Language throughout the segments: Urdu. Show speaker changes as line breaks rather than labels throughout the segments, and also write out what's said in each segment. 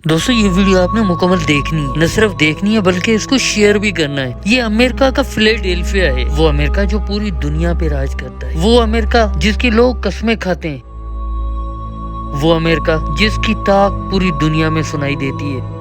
دوستو یہ ویڈیو آپ نے مکمل دیکھنی ہے، نہ صرف دیکھنی ہے بلکہ اس کو شیئر بھی کرنا ہے۔ یہ امریکہ کا فلیڈیلفیا ہے، وہ امریکہ جو پوری دنیا پہ راج کرتا ہے، وہ امریکہ جس کے لوگ قسمیں کھاتے ہیں، وہ امریکہ جس کی طاق پوری دنیا میں سنائی دیتی ہے،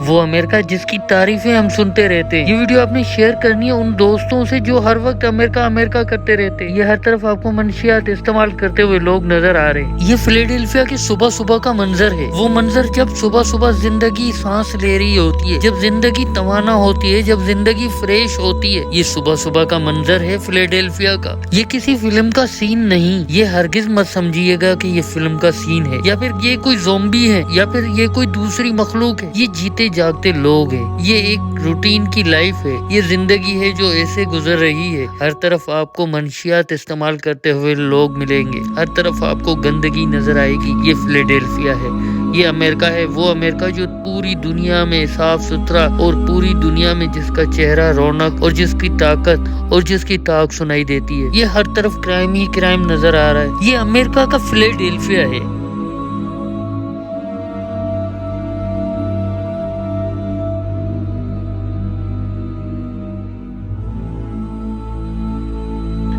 وہ امریکہ جس کی تعریفیں ہم سنتے رہتے ہیں۔ یہ ویڈیو آپ نے شیئر کرنی ہے ان دوستوں سے جو ہر وقت امریکہ امریکہ کرتے رہتے ہیں۔ یہ ہر طرف آپ کو منشیات استعمال کرتے ہوئے لوگ نظر آ رہے ہیں۔ یہ فلیڈیلفیا کی صبح صبح کا منظر ہے، وہ منظر جب صبح صبح زندگی سانس لے رہی ہوتی ہے، جب زندگی توانا ہوتی ہے، جب زندگی فریش ہوتی ہے۔ یہ صبح صبح کا منظر ہے فلیڈیلفیا کا۔ یہ کسی فلم کا سین نہیں، یہ ہرگز مت سمجھیے گا کہ یہ فلم کا سین ہے یا پھر یہ کوئی زومبی ہے یا پھر یہ کوئی دوسری مخلوق ہے۔ یہ جیتے جاگتے لوگ ہیں، یہ ایک روٹین کی لائف ہے، یہ زندگی ہے جو ایسے گزر رہی ہے۔ ہر طرف آپ کو منشیات استعمال کرتے ہوئے لوگ ملیں گے، ہر طرف آپ کو گندگی نظر آئے گی۔ یہ فلیڈیلفیا ہے، یہ امریکہ ہے، وہ امریکہ جو پوری دنیا میں صاف ستھرا اور پوری دنیا میں جس کا چہرہ رونق اور جس کی طاقت اور جس کی طاق سنائی دیتی ہے۔ یہ ہر طرف کرائم ہی کرائم نظر آ رہا ہے۔ یہ امریکہ کا فلیڈیلفیا ہے۔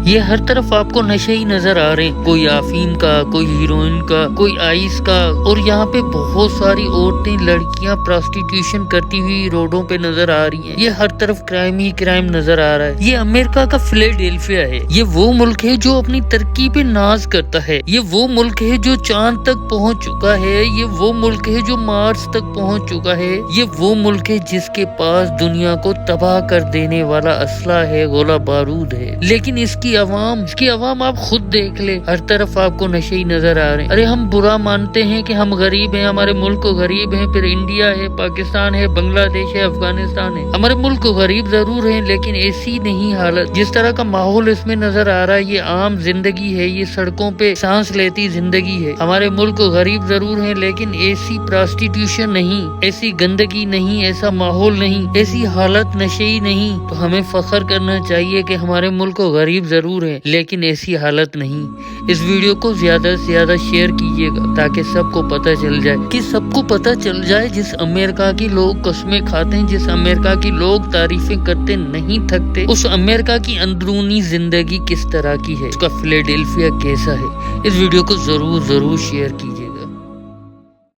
یہ ہر طرف آپ کو نشے ہی نظر آ رہے ہیں، کوئی افیم کا، کوئی ہیروئن کا، کوئی آئس کا، اور یہاں پہ بہت ساری عورتیں لڑکیاں پراسٹیٹیوشن کرتی ہوئی روڈوں پہ نظر آ رہی ہیں۔ یہ ہر طرف کرائم ہی کرائم نظر آ رہا ہے۔ یہ امریکہ کا فلیڈیلفیا ہے، یہ وہ ملک ہے جو اپنی ترقی پہ ناز کرتا ہے، یہ وہ ملک ہے جو چاند تک پہنچ چکا ہے، یہ وہ ملک ہے جو مارس تک پہنچ چکا ہے، یہ وہ ملک ہے جس کے پاس دنیا کو تباہ کر دینے والا اسلحہ ہے، گولہ بارود ہے۔ لیکن اس کی عوام آپ خود دیکھ لے، ہر طرف آپ کو نشے ہی نظر آ رہے ہیں۔ ارے ہم برا مانتے ہیں کہ ہم غریب ہیں، ہمارے ملک غریب ہیں، پھر انڈیا ہے، پاکستان ہے، بنگلہ دیش ہے، افغانستان ہے، ہمارے ملک غریب ضرور ہیں، لیکن ایسی نہیں حالت۔ جس طرح کا ماحول اس میں نظر آ رہا ہے، یہ عام زندگی ہے، یہ سڑکوں پہ سانس لیتی زندگی ہے۔ ہمارے ملک غریب ضرور ہیں، لیکن ایسی پراسٹیٹیوشن نہیں، ایسی گندگی نہیں، ایسا ماحول نہیں، ایسی حالت نشئی نہیں۔ تو ہمیں فخر کرنا چاہیے کہ ہمارے ملک غریب ضرور ہے لیکن ایسی حالت نہیں۔ اس ویڈیو کو زیادہ سے زیادہ شیئر کیجیے گا تاکہ سب کو پتہ چل جائے، کہ سب کو پتہ چل جائے جس امریکہ کی لوگ قسمیں کھاتے ہیں، جس امریکہ کی لوگ تعریفیں کرتے نہیں تھکتے، اس امریکہ کی اندرونی زندگی کس طرح کی ہے، اس کا فلیڈیلفیا کیسا ہے۔ اس ویڈیو کو ضرور شیئر کیجیے۔